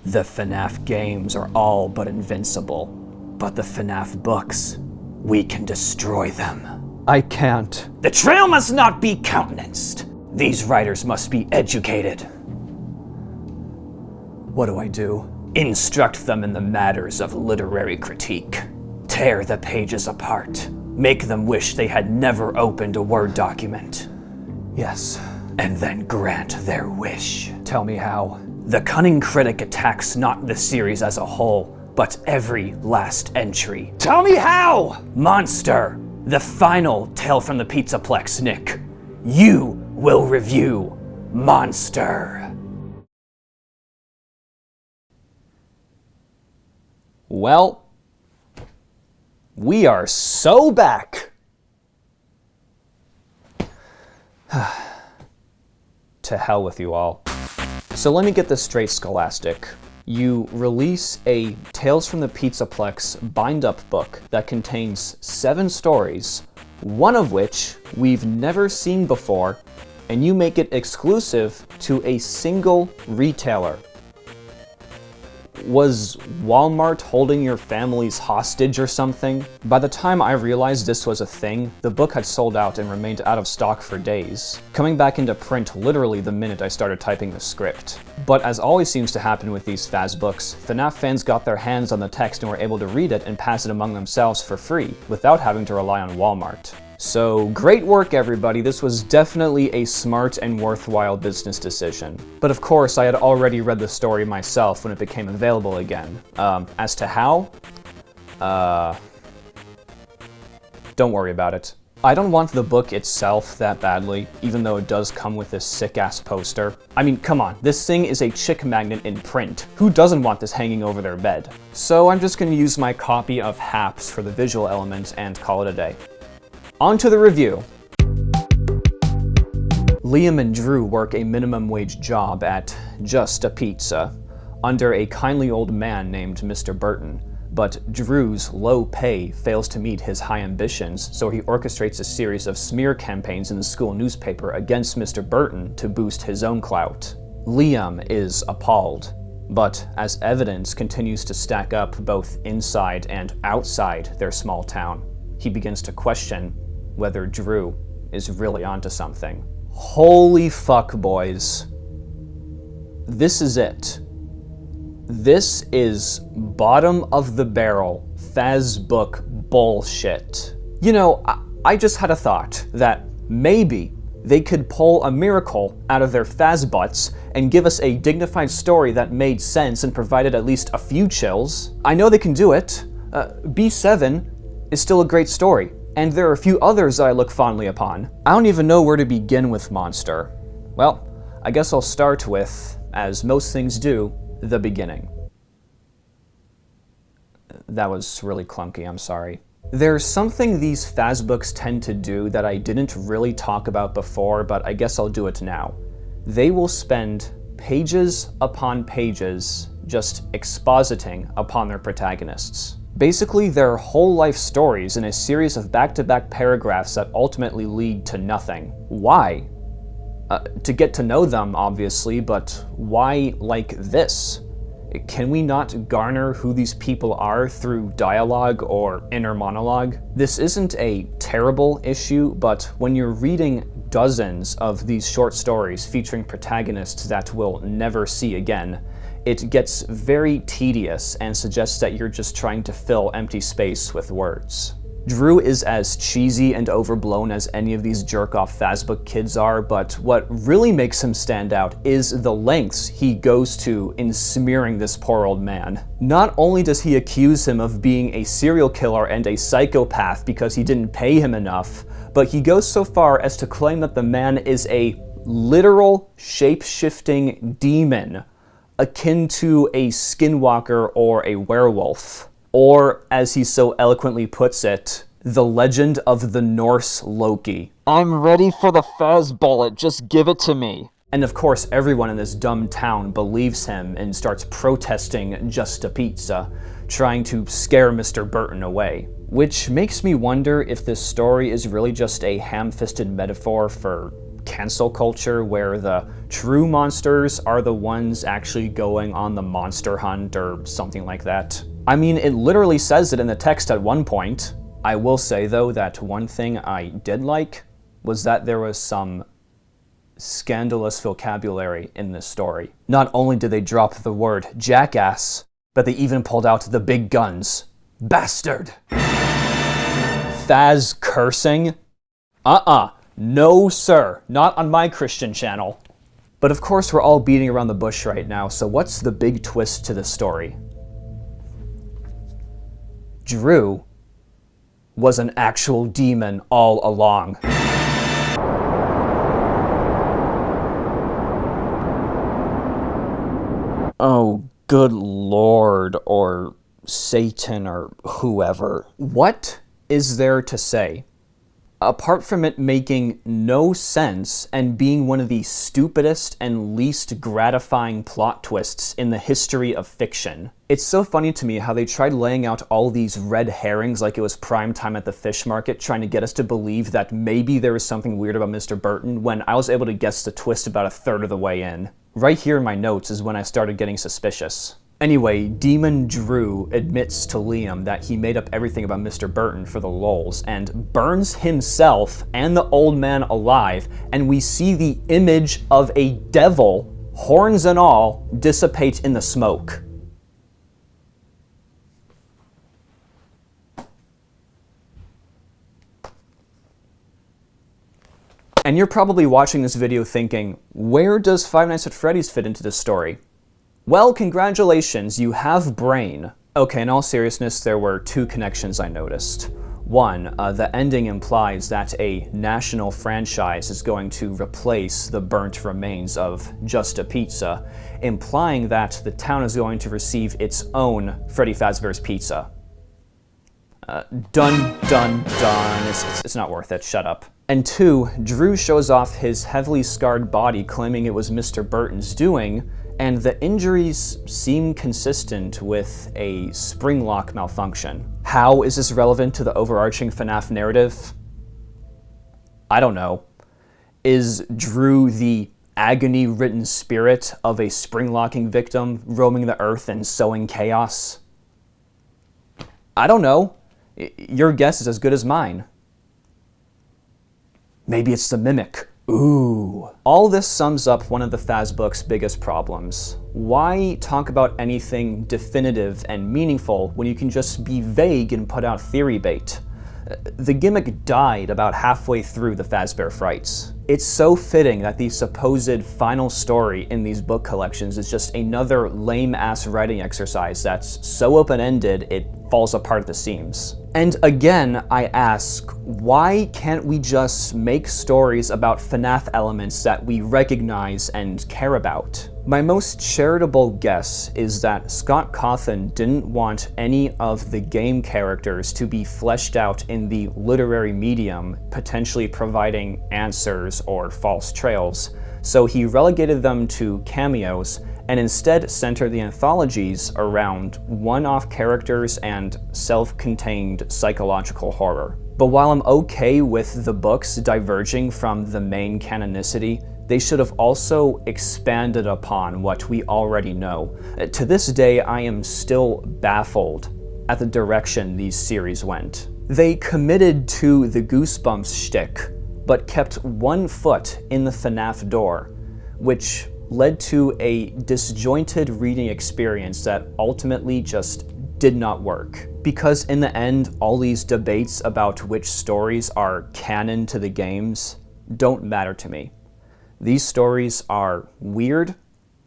The FNaF games are all but invincible, but the FNaF books, we can destroy them. I can't. The trail must not be countenanced. These writers must be educated. What do I do? Instruct them in the matters of literary critique. Tear the pages apart. Make them wish they had never opened a Word document. Yes. And then grant their wish. Tell me how. The cunning critic attacks not the series as a whole, but every last entry. Tell me how! Monster, the final Tale from the Pizzaplex, Nick. You will review Monster. Well, we are so back. To hell with you all. So let me get this straight, Scholastic. You release a Tales from the Pizzaplex bind-up book that contains 7 stories, one of which we've never seen before, and you make it exclusive to a single retailer. Was Walmart holding your families hostage or something? By the time I realized this was a thing, the book had sold out and remained out of stock for days, coming back into print literally the minute I started typing the script. But as always seems to happen with these Faz books, FNaF fans got their hands on the text and were able to read it and pass it among themselves for free, without having to rely on Walmart. So great work, everybody. This was definitely a smart and worthwhile business decision. But of course, I had already read the story myself when it became available again. As to how? Don't worry about it. I don't want the book itself that badly, even though it does come with this sick-ass poster. I mean, come on, this thing is a chick magnet in print. Who doesn't want this hanging over their bed? So I'm just gonna use my copy of Haps for the visual element and call it a day. On to the review. Liam and Drew work a minimum wage job at Just a Pizza, under a kindly old man named Mr. Burton. But Drew's low pay fails to meet his high ambitions, so he orchestrates a series of smear campaigns in the school newspaper against Mr. Burton to boost his own clout. Liam is appalled, but as evidence continues to stack up both inside and outside their small town, he begins to question whether Drew is really onto something. Holy fuck, boys. This is it. This is bottom of the barrel Faz book bullshit. You know, I just had a thought that maybe they could pull a miracle out of their Faz butts and give us a dignified story that made sense and provided at least a few chills. I know they can do it. B7 is still a great story. And there are a few others I look fondly upon. I don't even know where to begin with Monster. Well, I guess I'll start with, as most things do, the beginning. That was really clunky, I'm sorry. There's something these Faz books tend to do that I didn't really talk about before, but I guess I'll do it now. They will spend pages upon pages just expositing upon their protagonists. Basically, their whole life stories in a series of back-to-back paragraphs that ultimately lead to nothing. Why? To get to know them, obviously, but why like this? Can we not garner who these people are through dialogue or inner monologue? This isn't a terrible issue, but when you're reading dozens of these short stories featuring protagonists that we'll never see again, it gets very tedious and suggests that you're just trying to fill empty space with words. Drew is as cheesy and overblown as any of these jerk-off Fazbook kids are, but what really makes him stand out is the lengths he goes to in smearing this poor old man. Not only does he accuse him of being a serial killer and a psychopath because he didn't pay him enough, but he goes so far as to claim that the man is a literal shape-shifting demon, akin to a skinwalker or a werewolf. Or, as he so eloquently puts it, the legend of the Norse Loki. I'm ready for the Faz bullet, just give it to me. And of course, everyone in this dumb town believes him and starts protesting Just a Pizza, trying to scare Mr. Burton away. Which makes me wonder if this story is really just a ham-fisted metaphor for cancel culture where the true monsters are the ones actually going on the monster hunt or something like that. I mean, it literally says it in the text at one point. I will say, though, that one thing I did like was that there was some scandalous vocabulary in this story. Not only did they drop the word jackass, but they even pulled out the big guns. Bastard! Thaz cursing? No sir, not on my Christian channel. But of course we're all beating around the bush right now, so what's the big twist to the story? Drew was an actual demon all along. Oh, good lord, or Satan, or whoever. What is there to say? Apart from it making no sense and being one of the stupidest and least gratifying plot twists in the history of fiction. It's so funny to me how they tried laying out all these red herrings like it was prime time at the fish market, trying to get us to believe that maybe there was something weird about Mr. Burton, when I was able to guess the twist about a third of the way in. Right here in my notes is when I started getting suspicious. Anyway, Demon Drew admits to Liam that he made up everything about Mr. Burton for the lulz, and burns himself and the old man alive, and we see the image of a devil, horns and all, dissipate in the smoke. And you're probably watching this video thinking, where does Five Nights at Freddy's fit into this story? Well, congratulations, you have brain. Okay, in all seriousness, there were two connections I noticed. One, the ending implies that a national franchise is going to replace the burnt remains of Just a Pizza, implying that the town is going to receive its own Freddy Fazbear's Pizza. Dun, dun, dun. It's not worth it, shut up. And two, Drew shows off his heavily scarred body claiming it was Mr. Burton's doing, and the injuries seem consistent with a spring lock malfunction. How is this relevant to the overarching FNaF narrative? I don't know. Is Drew the agony-ridden spirit of a spring locking victim roaming the earth and sowing chaos? I don't know. Your guess is as good as mine. Maybe it's the mimic. Ooh. All this sums up one of the Faz book's biggest problems. Why talk about anything definitive and meaningful when you can just be vague and put out theory bait? The gimmick died about halfway through the Fazbear Frights. It's so fitting that the supposed final story in these book collections is just another lame-ass writing exercise that's so open-ended it falls apart at the seams. And again, I ask, why can't we just make stories about FNaF elements that we recognize and care about? My most charitable guess is that Scott Cawthon didn't want any of the game characters to be fleshed out in the literary medium, potentially providing answers or false trails, so he relegated them to cameos and instead centered the anthologies around one-off characters and self-contained psychological horror. But while I'm okay with the books diverging from the main canonicity, they should have also expanded upon what we already know. To this day, I am still baffled at the direction these series went. They committed to the Goosebumps shtick, but kept one foot in the FNaF door, which led to a disjointed reading experience that ultimately just did not work. Because in the end, all these debates about which stories are canon to the games don't matter to me. These stories are weird,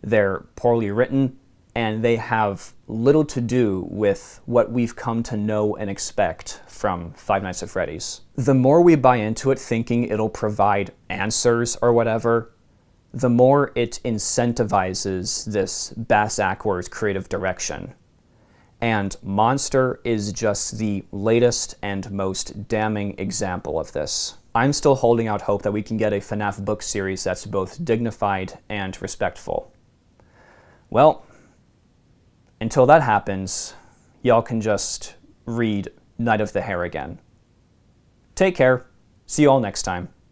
they're poorly written, and they have little to do with what we've come to know and expect from Five Nights at Freddy's. The more we buy into it thinking it'll provide answers or whatever, the more it incentivizes this bass-ackwards creative direction. And Monster is just the latest and most damning example of this. I'm still holding out hope that we can get a FNaF book series that's both dignified and respectful. Well, until that happens, y'all can just read Night of the Hare again. Take care. See you all next time.